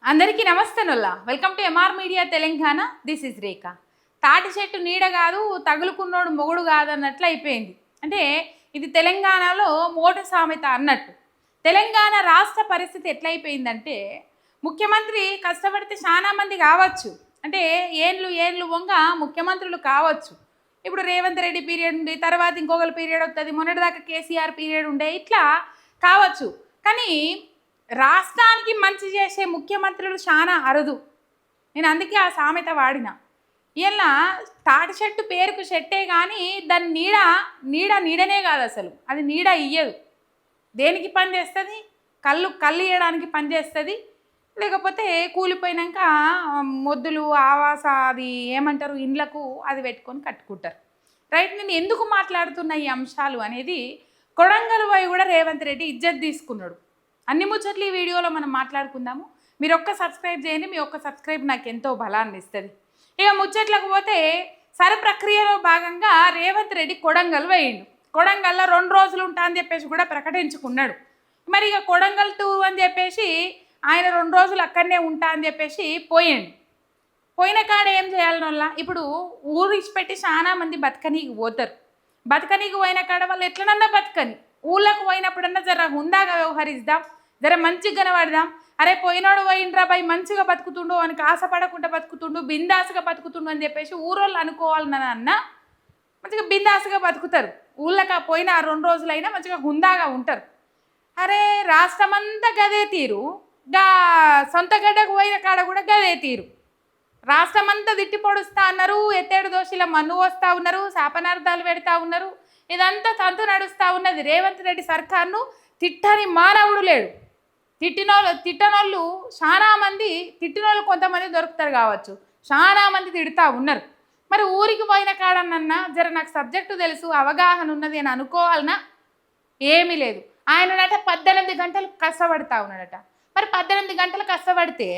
అందరికీ నమస్తే నొల్లా welcome to M R media Telangana. This is Rekha. తాటి చెట్టు నీడ కాదు, తగులుకున్నోడు మొగుడు కాదు అన్నట్లు అయిపోయింది. అంటే ఇది తెలంగాణలో మోటు సామెత అన్నట్టు. తెలంగాణ రాష్ట్ర పరిస్థితి ఎట్లయిపోయిందంటే, ముఖ్యమంత్రి కష్టపడితే చాలా మంది కావచ్చు, అంటే ఏండ్లు వంగ ముఖ్యమంత్రులు కావచ్చు. ఇప్పుడు రేవంత్ రెడ్డి పీరియడ్ ఉంది, తర్వాత ఇంకొకరి పీరియడ్ వస్తుంది, మొన్నటిదాకా కేసీఆర్ పీరియడ్ ఉండే, ఇట్లా కావచ్చు. కానీ రాష్ట్రానికి మంచి చేసే ముఖ్యమంత్రులు చాలా అరుదు. నేను అందుకే ఆ సామెత వాడిన. ఇలా తాటి చెట్టు పేరుకు చెట్టే కానీ దాని నీడనే కాదు, అసలు అది నీడ ఇయ్యదు. దేనికి పని చేస్తుంది? కళ్ళు ఇవ్వడానికి పనిచేస్తుంది, లేకపోతే కూలిపోయినాక మొద్దులు ఆవాస అది ఏమంటారు ఇండ్లకు అది పెట్టుకొని కట్టుకుంటారు. రైట్. నేను ఎందుకు మాట్లాడుతున్న ఈ అంశాలు అనేది, కొడంగల్ పోయి కూడా రేవంత్ రెడ్డి ఇజ్జత్ తీసుకున్నాడు. అన్ని ముచ్చట్లు ఈ వీడియోలో మనం మాట్లాడుకుందాము. మీరు ఒక్క సబ్స్క్రైబ్ చేయండి, మీ ఒక్క సబ్స్క్రైబ్ నాకు ఎంతో బలాన్ని ఇస్తుంది. ఇక ముచ్చట్లకు పోతే, సరి ప్రక్రియలో భాగంగా రేవంత్ రెడ్డి కొడంగల్ వేయండు. కొడంగల్లో 2 రోజులు ఉంటా అని చెప్పేసి కూడా ప్రకటించుకున్నాడు. మరి ఇక కొడంగల్ 2 అని చెప్పేసి ఆయన 2 రోజులు అక్కడనే ఉంటా అని చెప్పేసి పోయిండు. పోయిన కాడ ఏం చేయాలనోళ్ళ, ఇప్పుడు ఊరు ఇచ్చిపెట్టి చాలా మంది బతకనీకి పోతారు. బతకనీకి పోయిన కాడ వాళ్ళు ఎట్లనన్నా బతకని, ఊళ్ళకు పోయినప్పుడన్నా జర హుందాగా వ్యవహరిద్దాం, జర మంచిగా కనబడదాం. అరే పోయినాడు పోయినరా బై మంచిగా బతుకుతుండు అని ఆశపడకుండా బతుకుతుండు, బిందాసుగా బతుకుతుండు అని చెప్పేసి ఊరోళ్ళు అనుకోవాలని అన్న మంచిగా బిందాసుగా బతుకుతారు. ఊళ్ళకి పోయిన 2 రోజులైనా మంచిగా హుందాగా ఉంటారు. అరే రాష్ట్రమంతా గదే తీరు, గా సొంత గడ్డకు పోయిన కాడ కూడా గదే తీరు. రాష్ట్రమంతా తిట్టి పొడుస్తా ఉన్నారు, ఎత్తేడు దోషిల మన్ను వస్తూ ఉన్నారు, శాపనార్థాలు పెడతా ఉన్నారు. ఇదంతా తంతు నడుస్తూ ఉన్నది. రేవంత్ రెడ్డి సర్కార్ను తిట్టని మానవుడు లేడు. తిట్టనోళ్ళు చాలా మంది, తిట్టినోళ్ళు కొంతమంది దొరుకుతారు కావచ్చు, చాలా మంది తిడుతూ ఉన్నారు. మరి ఊరికి పోయిన కాడనన్నా జర నాకు సబ్జెక్టు తెలుసు, అవగాహన ఉన్నది అని అనుకోవాలన్నా ఏమీ లేదు. ఆయననట 18 గంటలు కష్టపడతా ఉన్నాడట. మరి 18 గంటలు కష్టపడితే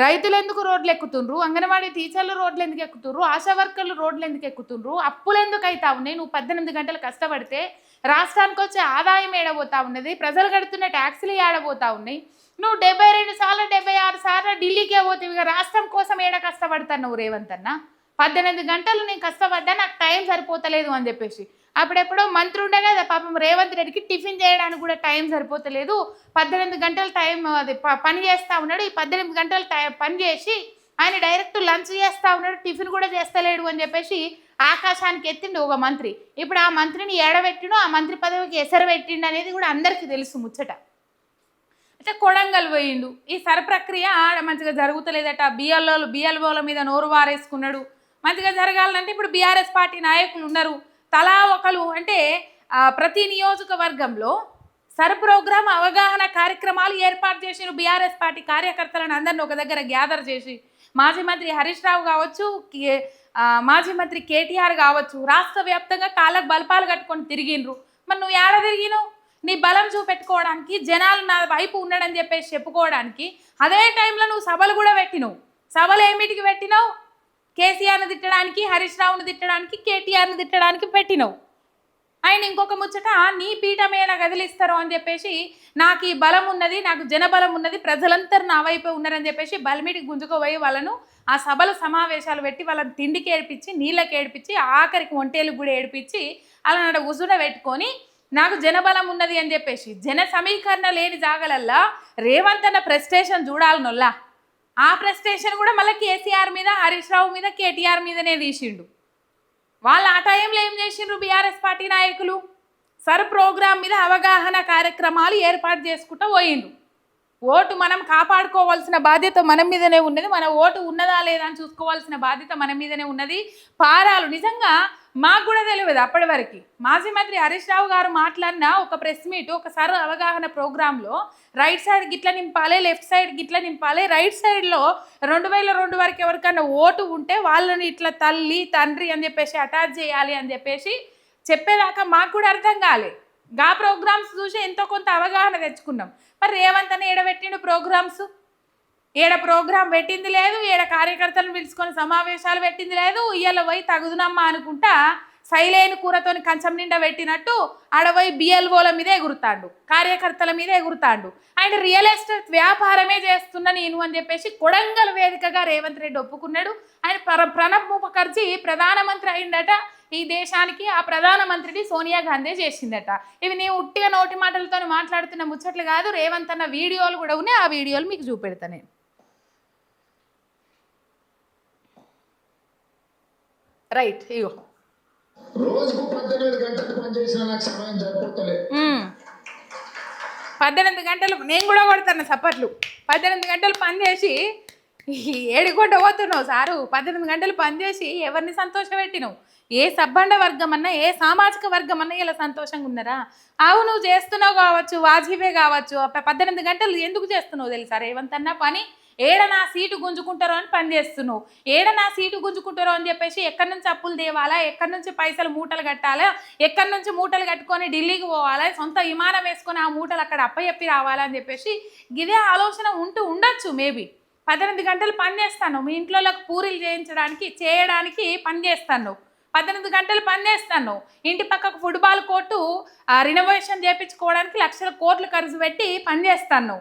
రైతులు ఎందుకు రోడ్లు ఎక్కుతుండ్రు, అంగన్వాడీ టీచర్లు రోడ్లు ఎందుకు ఎక్కుతుండ్రు, ఆశా వర్కర్లు రోడ్లు ఎందుకు ఎక్కుతుండ్రు, అప్పులు ఎందుకు అవుతా ఉన్నాయి? నువ్వు 18 గంటలు కష్టపడితే రాష్ట్రానికి వచ్చే ఆదాయం ఏడబోతా ఉన్నది, ప్రజలు కడుతున్న ట్యాక్సులు ఏడబోతా ఉన్నాయి. నువ్వు 72 సార్లు 76 సార్లు ఢిల్లీకే పోతావు. ఇక రాష్ట్రం కోసం ఏడ కష్టపడతాను నువ్వు రేవంత్ అన్న? 18 గంటలు నేను కష్టపడ్డా, నాకు టైం సరిపోతలేదు అని చెప్పేసి అప్పుడెప్పుడో మంత్రి ఉండే కదా పాపం రేవంత్ రెడ్డికి టిఫిన్ చేయడానికి కూడా టైం సరిపోతలేదు. 18 గంటలు టైం అది పని చేస్తూ ఉన్నాడు. ఈ 18 గంటలు పని చేసి ఆయన డైరెక్ట్ లంచ్ చేస్తూ ఉన్నాడు, టిఫిన్ కూడా చేస్తలేడు అని చెప్పేసి ఆకాశానికి ఎత్తిండు ఒక మంత్రి. ఇప్పుడు ఆ మంత్రిని ఏడబెట్టిండు, ఆ మంత్రి పదవికి ఎసరు పెట్టిండు అనేది కూడా అందరికీ తెలుసు ముచ్చట. అయితే కొడంగల్ పోయిండు. ఈ సర ప్రక్రియ ఆడ మంచిగా జరుగుతలేదట. బిఎల్ఓల మీద నోరు వారేసుకున్నాడు. మంచిగా జరగాలంటే ఇప్పుడు బీఆర్ఎస్ పార్టీ నాయకులు ఉన్నారు, తలా ఒకరు. అంటే ప్రతి నియోజకవర్గంలో ప్రోగ్రాం అవగాహన కార్యక్రమాలు ఏర్పాటు చేసిన బీఆర్ఎస్ పార్టీ కార్యకర్తలను అందరినీ ఒక దగ్గర గ్యాదర్ చేసి, మాజీ మంత్రి హరీష్ రావు కావచ్చు, మాజీ మంత్రి కేటీఆర్ కావచ్చు, రాష్ట్ర వ్యాప్తంగా కాళ్ళకు బలపాలు కట్టుకొని తిరిగిండ్రు. మరి నువ్వు ఏడ తిరిగినావు? నీ బలం చూపెట్టుకోవడానికి, జనాలు నా వైపు ఉన్నాడని చెప్పేసి చెప్పుకోవడానికి. అదే టైంలో నువ్వు సభలు కూడా పెట్టినావు. సభలు ఏమిటికి పెట్టినావు? కేసీఆర్ను తిట్టడానికి, హరీష్ రావును తిట్టడానికి, కేటీఆర్ను తిట్టడానికి పెట్టినావు. ఆయన ఇంకొక ముచ్చట, నీ పీఠం ఎలా కదిలిస్తారో అని చెప్పేసి, నాకు ఈ బలం ఉన్నది, నాకు జనబలం ఉన్నది, ప్రజలందరూ నా వైపే ఉన్నారని చెప్పేసి బలమిటికి గుంజుకోబోయి వాళ్ళను ఆ సభలు సమావేశాలు పెట్టి వాళ్ళని తిండికి ఏడిపించి, నీళ్ళకి ఏడిపించి, ఆఖరికి ఒంటేలకు కూడా ఏడిపించి అలా ఉసున పెట్టుకొని నాకు జనబలం ఉన్నది అని చెప్పేసి, జన సమీకరణ లేని జాగలల్లా రేవంత్ అన్న ప్రెస్టేషన్ చూడాలనొల్లా. ఆ ప్రెస్టేషన్ కూడా మళ్ళీ కేసీఆర్ మీద, హరీష్ రావు మీద, కేటీఆర్ మీదనే తీసిండు. వాళ్ళు ఆ టైంలో ఏం చేసిండ్రు? బీఆర్ఎస్ పార్టీ నాయకులు ప్రోగ్రాం మీద అవగాహన కార్యక్రమాలు ఏర్పాటు చేసుకుంటూ పోయిండ్రు. ఓటు మనం కాపాడుకోవాల్సిన బాధ్యత మన మీదనే ఉన్నది. మన ఓటు ఉన్నదా లేదా అని చూసుకోవాల్సిన బాధ్యత మన మీదనే ఉన్నది. పారాలు నిజంగా మాకు కూడా తెలియదు అప్పటి వరకు. మాజీ మంత్రి హరీష్ రావు గారు మాట్లాడిన ఒక ప్రెస్ మీట్, ఒక అవగాహన ప్రోగ్రాంలో రైట్ సైడ్ గిట్ల నింపాలి, లెఫ్ట్ సైడ్ గిట్ల నింపాలి, రైట్ సైడ్లో 2002 వరకు ఎవరికైనా ఓటు ఉంటే వాళ్ళని ఇట్లా తల్లి తండ్రి అని చెప్పేసి అటాచ్ చేయాలి అని చెప్పేసి చెప్పేదాకా మాకు కూడా అర్థం కాలే. గా ప్రోగ్రామ్స్ చూసి ఎంతో కొంత అవగాహన తెచ్చుకున్నాం. మరి రేవంత్ అని ఏడబెట్టిండు ప్రోగ్రామ్స్? ఏడ ప్రోగ్రాం పెట్టింది లేదు, ఏడ కార్యకర్తలను పిలుచుకొని సమావేశాలు పెట్టింది లేదు. ఇయ్యాల పోయి తగుదునమ్మా అనుకుంటా సైలేని కూరతోని కంచం నిండా పెట్టినట్టు ఆడపోయి బిఎల్ఓల మీద ఎగురుతాడు, కార్యకర్తల మీద ఎగురుతాడు. ఆయన రియల్ ఎస్టేట్ వ్యాపారమే చేస్తున్నా నేను అని చెప్పేసి కొడంగల్ వేదికగా రేవంత్ రెడ్డి ఒప్పుకున్నాడు. ఆయన ప్రణబ్ ముఖర్జీ ప్రధానమంత్రి అయిందట ఈ దేశానికి, ఆ ప్రధానమంత్రిని సోనియా గాంధీ చేసిందట. ఇవి నేను ఉట్టిగా నోటి మాటలతో మాట్లాడుతున్న ముచ్చట్లు కాదు, రేవంత్ అన్న వీడియోలు కూడా ఉన్నాయి, ఆ వీడియోలు మీకు చూపెడతా నేను. రైట్, ఇగో రోజుకు 18 గంటలు పనిచేసిన నాకు సమయం సరిపోతలేదు. 18 గంటలు నేను కూడా కొడతాను చప్పట్లు. 18 గంటలు పనిచేసి ఏడుకొండ పోతున్నావు సారు. 18 గంటలు పనిచేసి ఎవరిని సంతోషపెట్టినావు? ఏ సబ్బండ వర్గం అన్నా, ఏ సామాజిక వర్గం అన్నా ఇలా సంతోషంగా ఉన్నారా? నువ్వు చేస్తున్నావు కావచ్చు, వాజిబే కావచ్చు, 18 గంటలు ఎందుకు చేస్తున్నావు తెలుసా రేవంత్ అన్న పని? ఏడ నా సీటు గుంజుకుంటారో అని పని చేస్తున్నావు. ఏడ నా సీటు గుంజుకుంటారో అని చెప్పేసి ఎక్కడి నుంచి అప్పులు తేవాలా, ఎక్కడి నుంచి పైసలు మూటలు కట్టాలా, ఎక్కడి నుంచి మూటలు కట్టుకొని ఢిల్లీకి పోవాలా, సొంత విమానం వేసుకొని ఆ మూటలు అక్కడ అప్పచెప్పి రావాలా అని చెప్పేసి ఇదే ఆలోచన ఉండొచ్చు. మేబీ 18 గంటలు పని చేస్తాను, మీ ఇంట్లోకి పూరీలు చేయడానికి పని చేస్తాను. 18 గంటలు పని చేస్తాను. ఇంటి పక్కకు ఫుట్బాల్ కోర్టు రినోవేషన్ చేయించుకోవడానికి లక్షల కోట్లు ఖర్చు పెట్టి పని చేస్తాను.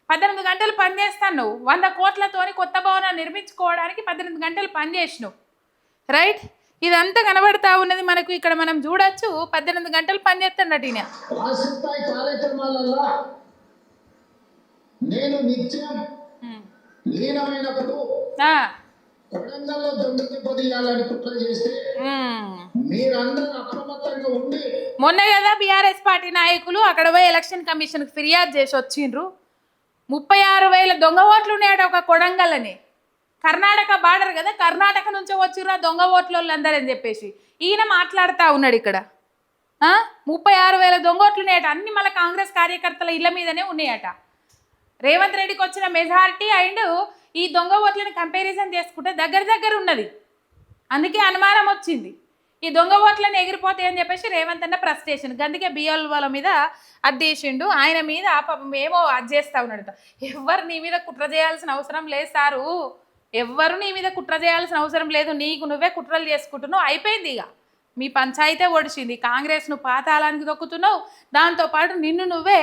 18 గంటలు పని చేస్తాను. 100 కోట్లతోని కొత్త భవనం నిర్మించుకోవడానికి 18 గంటలు పని చేసినావు. రైట్, ఇదంతా కనబడతా ఉన్నది మనకు. ఇక్కడ మనం చూడొచ్చు 18 గంటలు పని చేస్తాడట ఈయన. నేను నిత్యం లీనమైనప్పుడు కొడంగల్లో దొంగతింపదీయాలని కుట్ర చేస్తే మీరందరూ అప్రమత్తంగా ఉండి, మొన్న కదా బీఆర్ఎస్ పార్టీ నాయకులు అక్కడ పోయి ఎలక్షన్ కమిషన్కి ఫిర్యాదు చేసి వచ్చిండ్రు. 36,000 దొంగ ఓట్లు ఉన్నాయట ఒక కొడంగల్ అని. కర్ణాటక బార్డర్ కదా, కర్ణాటక నుంచి వచ్చిర్రు దొంగ ఓట్లు అందరూ అని చెప్పేసి ఈయన మాట్లాడుతూ ఉన్నాడు. ఇక్కడ 36,000 దొంగ ఓట్లు ఉన్నాయట. అన్ని మళ్ళీ కాంగ్రెస్ కార్యకర్తల ఇళ్ళ మీదనే ఉన్నాయట. రేవంత్ రెడ్డికి వచ్చిన మెజారిటీ అండ్ ఈ దొంగ ఓట్లను కంపారిజన్ చేసుకుంటే దగ్గర ఉన్నది. అందుకే అనుమానం వచ్చింది ఈ దొంగ ఓట్లను ఎగిరిపోతాయి అని చెప్పేసి రేవంత్ అన్న ఫ్రస్ట్రేషన్. అందుకే బిఎల్ఓల మీద అద్దేసిండు. ఆయన మీద ఏమో చేస్తూ ఉన్నాడు. ఎవ్వరు నీ మీద కుట్ర చేయాల్సిన అవసరం లేదు సారు, ఎవ్వరు నీ మీద కుట్ర చేయాల్సిన అవసరం లేదు. నీకు నువ్వే కుట్రలు చేసుకుంటున్నావు, అయిపోయింది. ఇక మీ పంచాయితే ఓడిచింది. కాంగ్రెస్ను పాతాళానికి తొక్కుతున్నావు, దాంతోపాటు నిన్ను నువ్వే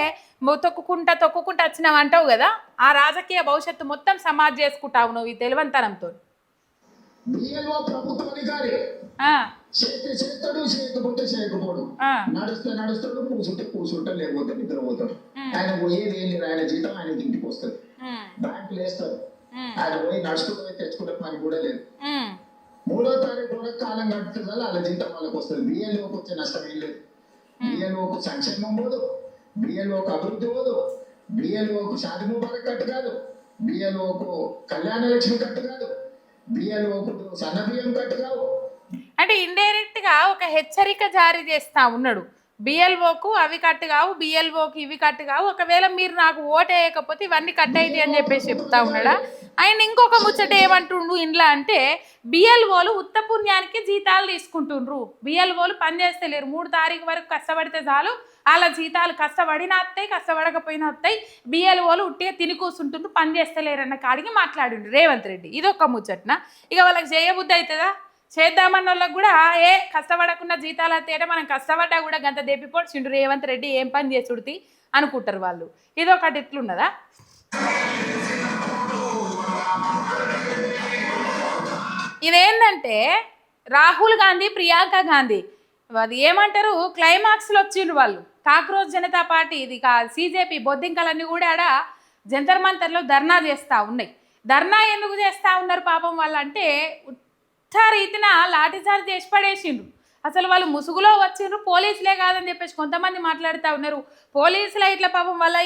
తొక్కుకుంటా వచ్చినావు అంటావు కదా. ఆ రాజకీయ భవిష్యత్తు మొత్తం సమాజ్ చేసుకుంటావు నువ్వు ఈ తెలివంతనంతో. చేయకపోడు నడుస్తాడు, కూర్చుంటే లేకపోతే నిద్రపోతాడు. ఆయన పోయేది ఏంటి? ఆయన జీతం ఆయన ఇంటికి వస్తుంది, బ్యాంకులు వేస్తారు. ఆయన పోయి నడుచుకుంటే తెచ్చుకుంటే పని కూడా లేదు. 3వ తారీఖు వరకు కాలం గడుపుతుంది, వాళ్ళ జీతం వాళ్ళకి వస్తుంది. బిఎల్ఓకి వచ్చే నష్టం ఏం లేదు. బిఎల్ఓకు సంక్షేమం పోదు, బిఎల్ఓకు అభివృద్ధి పోదు, బిఎల్ఓకు షాది ముబారక్ కట్టు కాదు, బిఎల్ఓకు కళ్యాణ లక్ష్మి కట్టు కాదు, బిఎల్ఓకు సన్న బియ్యం కట్టు కావు. అంటే ఇండైరెక్ట్గా ఒక హెచ్చరిక జారీ చేస్తా ఉన్నాడు. బిఎల్ఓకు అవి కట్టు కావు, బిఎల్ఓకి ఇవి కట్టు కావు, ఒకవేళ మీరు నాకు ఓటు వేయకపోతే ఇవన్నీ కట్ అవుతాయి అని చెప్పేసి చెప్తా ఉన్నాడా. ఆయన ఇంకొక ముచ్చట ఏమంటుండు ఇంట్లో అంటే, బిఎల్ఓలు ఉత్తపుణ్యానికి జీతాలు తీసుకుంటుండ్రు. బిఎల్ఓలు పనిచేస్తలేరు. 3 తారీఖు వరకు కష్టపడితే చాలు, వాళ్ళ జీతాలు కష్టపడినా వస్తాయి, కష్టపడకపోయినా వస్తాయి. బిఎల్ఓలు ఉట్టిగా తిని కూర్చుంటుండ్రు, పని చేస్తలేరన్న కాడికి మాట్లాడిండు రేవంత్ రెడ్డి. ఇదొక ముచ్చట్న. ఇక వాళ్ళకి చేయబుద్ధి అవుతుందా? చేద్దామన్న వాళ్ళకి కూడా కష్టపడకుండా జీతాలు తేట మనం కష్టపడ్డా కూడా గంత దేపిపోడ్చిండు రేవంత్ రెడ్డి ఏం పని చేసుడితి అనుకుంటారు వాళ్ళు. ఇదొకటి ఎట్లున్నదా? ఇదేంటంటే రాహుల్ గాంధీ, ప్రియాంక గాంధీ అది ఏమంటారు క్లైమాక్స్లో వచ్చిండ్రు వాళ్ళు. కాక్రోచ్ జనతా పార్టీ ఇది సిజేపీ బొద్దింకలన్నీ కూడా ఆడ జంతర్ మంతర్లో ధర్నా చేస్తూ ఉన్నాయి. ధర్నా ఎందుకు చేస్తూ ఉన్నారు పాపం వాళ్ళు అంటే, రీతిన లాఠీచార్జ్ చేసి పడేసిండ్రు. అసలు వాళ్ళు ముసుగులో వచ్చిండ్రు, పోలీసులే కాదని చెప్పేసి కొంతమంది మాట్లాడుతూ ఉన్నారు. పోలీసుల ఇట్లా పాపం వాళ్ళ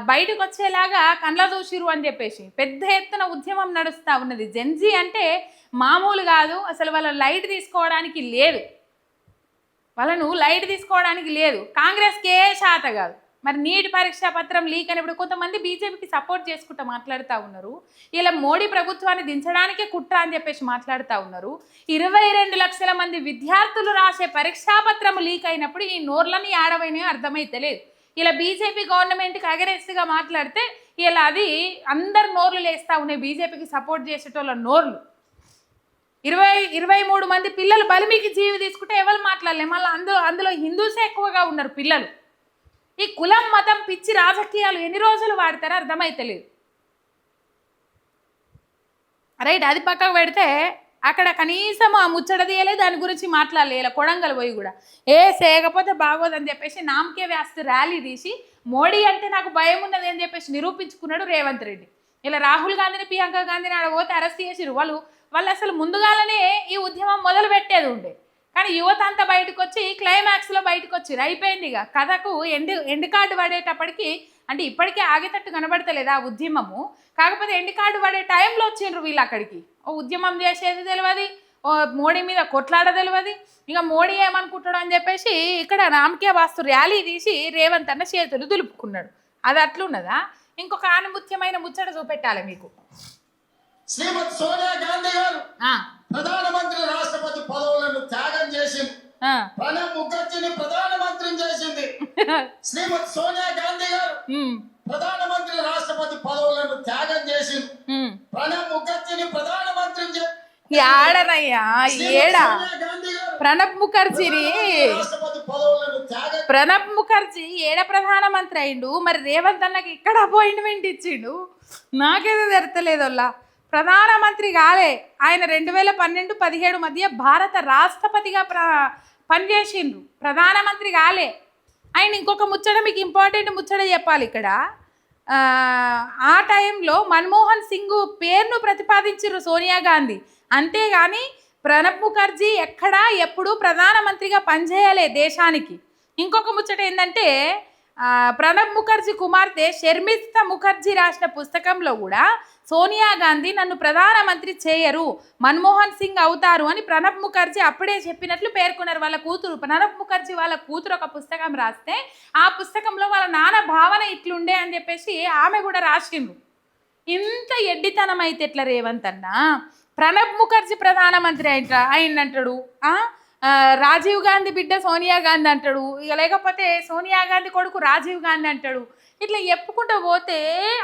బయటకు వచ్చేలాగా కండ్ల దూసిరు అని చెప్పేసి పెద్ద ఎత్తున ఉద్యమం నడుస్తూ ఉన్నది. జెన్జీ అంటే మామూలు కాదు. అసలు వాళ్ళ లైట్ తీసుకోవడానికి లేదు, వాళ్ళను లైట్ తీసుకోవడానికి లేదు. కాంగ్రెస్కి ఏ శాత కాదు. మరి నీట్ పరీక్షా పత్రం లీక్ అని ఇప్పుడు కొంతమంది బీజేపీకి సపోర్ట్ చేసుకుంటూ మాట్లాడుతూ ఉన్నారు. ఇలా మోడీ ప్రభుత్వాన్ని దించడానికే కుట్ర అని చెప్పేసి మాట్లాడుతూ ఉన్నారు. 22 లక్షల మంది విద్యార్థులు రాసే పరీక్షాపత్రం లీక్ అయినప్పుడు ఈ నోర్లని ఆడవైనాయో అర్థమైతలేదు. ఇలా బీజేపీ గవర్నమెంట్కి అగెనెస్ట్గా మాట్లాడితే ఇలా అది అందరు నోర్లు లేస్తూ ఉన్నాయి, బీజేపీకి సపోర్ట్ చేసేటోళ్ళ నోర్లు. 23 మంది పిల్లలు బలిమికి జీవి తీసుకుంటే ఎవరు మాట్లాడలేం. మళ్ళీ అందులో హిందూసే ఎక్కువగా ఉన్నారు పిల్లలు. ఈ కులం మతం పిచ్చి రాజకీయాలు ఎన్ని రోజులు వాడతారో అర్థమైతలేదు. రైట్, అది పక్కకు పెడితే అక్కడ కనీసం ఆ ముచ్చట తీయలే, దాని గురించి మాట్లాడలే. ఇలా కొడంగల్ పోయి కూడా చేయకపోతే బాగోదని చెప్పేసి నామకే వ్యాస్తి ర్యాలీ తీసి మోడీ అంటే నాకు భయం ఉన్నది అని చెప్పేసి నిరూపించుకున్నాడు రేవంత్ రెడ్డి. ఇలా రాహుల్ గాంధీని ప్రియాంక గాంధీని ఆడ పోతే అరెస్ట్ చేసిరు. వాళ్ళు అసలు ముందుగానే ఈ ఉద్యమం మొదలు పెట్టేది ఉండే, కానీ యువత అంతా బయటకు వచ్చి క్లైమాక్స్లో బయటకు వచ్చిరు. అయిపోయింది ఇక కథకు ఎండ్ కార్డు పడేటప్పటికి, అంటే ఇప్పటికే ఆగేటట్టు కనబడతలేదు ఆ ఉద్యమము. కాకపోతే ఎండ్ కార్డు పడే టైంలో వచ్చిండ్రు వీళ్ళు అక్కడికి. ఓ ఉద్యమం చేసేది తెలియదు, ఓ మోడీ మీద కొట్లాడ తెలియదు, ఇక మోడీ ఏమనుకుంటాడు అని చెప్పేసి ఇక్కడ నామకే వాస్తు ర్యాలీ తీసి రేవంత్ అన్న చేతులు దులుపుకున్నాడు. అది అట్లున్నదా? ఇంకొక ఆనుముత్యమైన ముచ్చట చూపెట్టాలి మీకు. శ్రీమతి సోనియా గాంధీ గారు ప్రధానమంత్రి రాష్ట్రపతి పదవులను త్యాగం చేసింది. ప్రణబ్ ముఖర్జీని ప్రధానమంత్రిని చేసింది. శ్రీమతి సోనియా గాంధీ గారు ప్రధానమంత్రి రాష్ట్రపతి పదవులను త్యాగం చేసింది. ప్రణబ్ ముఖర్జీని ప్రధానమంత్రిని ఏడనయ్యా ఏడా ప్రణబ్ ముఖర్జీని ప్రణబ్ ముఖర్జీ ఏడ ప్రధానమంత్రి అయిండు, మరి రేవంత్ అన్నకి ఇక్కడ అపాయింట్మెంట్ ఇచ్చిండు. నాకేదో తెరతలేదల్లా. ప్రధానమంత్రి కాలే ఆయన 2012-17 మధ్య భారత రాష్ట్రపతిగా పనిచేసిండ్రు, ప్రధానమంత్రి కాలే ఆయన. ఇంకొక ముచ్చట మీకు ఇంపార్టెంట్ ముచ్చట చెప్పాలి ఇక్కడ. ఆ టైంలో మన్మోహన్ సింగ్ పేరును ప్రతిపాదించారు సోనియా గాంధీ, అంతేగాని ప్రణబ్ ముఖర్జీ ఎక్కడా ఎప్పుడు ప్రధానమంత్రిగా పనిచేయలే దేశానికి. ఇంకొక ముచ్చట ఏంటంటే ప్రణబ్ ముఖర్జీ కుమార్తె షర్మిస్తా ముఖర్జీ రాసిన పుస్తకంలో కూడా సోనియా గాంధీ నన్ను ప్రధానమంత్రి చేయరు, మన్మోహన్ సింగ్ అవుతారు అని ప్రణబ్ ముఖర్జీ అప్పుడే చెప్పినట్లు పేర్కొన్నారు. వాళ్ళ కూతురు ప్రణబ్ ముఖర్జీ వాళ్ళ కూతురు ఒక పుస్తకం రాస్తే ఆ పుస్తకంలో వాళ్ళ నాన్న భావన ఇట్లుండే అని చెప్పేసి ఆమె కూడా రాసిండ్రు. ఇంత ఎడ్డితనం అయితే ఎట్లా రేవంత్ అన్న? ప్రణబ్ ముఖర్జీ ప్రధానమంత్రి అయిందంటాడు, రాజీవ్ గాంధీ బిడ్డ సోనియా గాంధీ అంటాడు, ఇక లేకపోతే సోనియా గాంధీ కొడుకు రాజీవ్ గాంధీ అంటాడు. ఇట్లా చెప్పుకుంటూ పోతే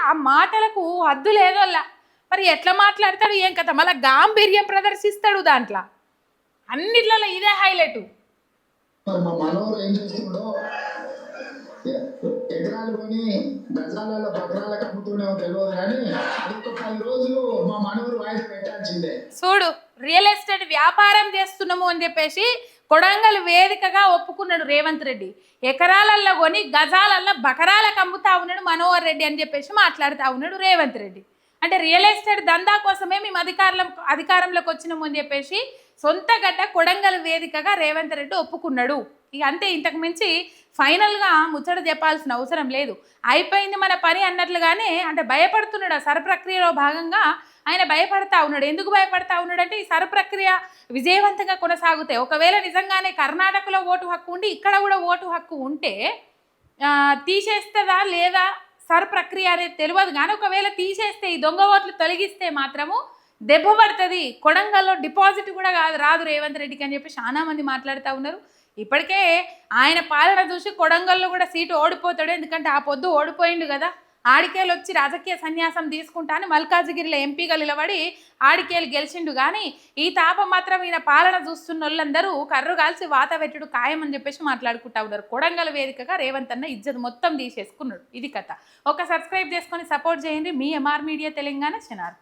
ఆ మాటలకు హద్దు లేదోల్లా. మరి ఎట్లా మాట్లాడతాడు ఏం కథ? మళ్ళీ గాంభీర్యం ప్రదర్శిస్తాడు దాంట్లో, అన్నిట్లలో ఇదే హైలైట్. మా మనోహర్ ఏం చేస్తుండో ఎకరాలు కొని గజాలలో బకరాలకు అమ్ముతుండేమో తెలియదు, కానీ అదొక 10 రోజులు మా మనోహర్ వాయిస్ పెట్టాల్సిందే. చూడు, రియల్ ఎస్టేట్ వ్యాపారం చేస్తున్నాము అని చెప్పేసి కొడంగల్ వేదికగా ఒప్పుకున్నాడు రేవంత్ రెడ్డి. ఎకరాలల్లో కొని గజాలల్లో బకరాలకు అమ్ముతా ఉన్నాడు మనోహర్ రెడ్డి అని చెప్పేసి మాట్లాడుతూ ఉన్నాడు రేవంత్ రెడ్డి. అంటే రియల్ ఎస్టేట్ దందా కోసమే మేము అధికారంలోకి వచ్చినాము అని చెప్పేసి సొంత గడ్డ కొడంగల్ వేదికగా రేవంత్ రెడ్డి ఒప్పుకున్నాడు. ఇక అంతే, ఇంతకు మించి ఫైనల్గా ముచ్చట చెప్పాల్సిన అవసరం లేదు. అయిపోయింది మన పని అన్నట్లుగానే అంటే భయపడుతున్నాడు. ఆ సర ప్రక్రియలో భాగంగా ఆయన భయపడతా ఉన్నాడు. ఎందుకు భయపడతా ఉన్నాడు అంటే ఈ సర ప్రక్రియ విజయవంతంగా కొనసాగుతాయి. ఒకవేళ నిజంగానే కర్ణాటకలో ఓటు హక్కు ఉండి ఇక్కడ కూడా ఓటు హక్కు ఉంటే తీసేస్తుందా లేదా సర్ ప్రక్రియ అనేది తెలియదు, కానీ ఒకవేళ తీసేస్తే ఈ దొంగ ఓట్లు తొలగిస్తే మాత్రము దెబ్బ పడుతుంది. కొడంగల్లో డిపాజిట్ కూడా రాదు రేవంత్ రెడ్డికి అని చెప్పి చాలా మంది మాట్లాడుతూ ఉన్నారు. ఇప్పటికే ఆయన పాలన చూసి కొడంగల్లో కూడా సీటు ఓడిపోతాడు, ఎందుకంటే ఆ పొద్దు ఓడిపోయిండు కదా. ఆడికేలు వచ్చి రాజకీయ సన్యాసం తీసుకుంటా అని మల్కాజిగిరిలో ఎంపీగా నిలబడి ఆడికేలు గెలిచిండు. కానీ ఈ తాప మాత్రం ఈయన పాలన చూస్తున్న వాళ్ళందరూ కర్రు కాల్చి వాత పెట్టుడు ఖాయమని చెప్పేసి మాట్లాడుకుంటా ఉన్నారు. కొడంగల్ వేదికగా రేవంత్ అన్న ఇజ్జత్ మొత్తం తీసేసుకున్నాడు. ఇది కథ. ఒక సబ్స్క్రైబ్ చేసుకొని సపోర్ట్ చేయండి. మీ ఎంఆర్ మీడియా తెలంగాణ. శనార్థ్.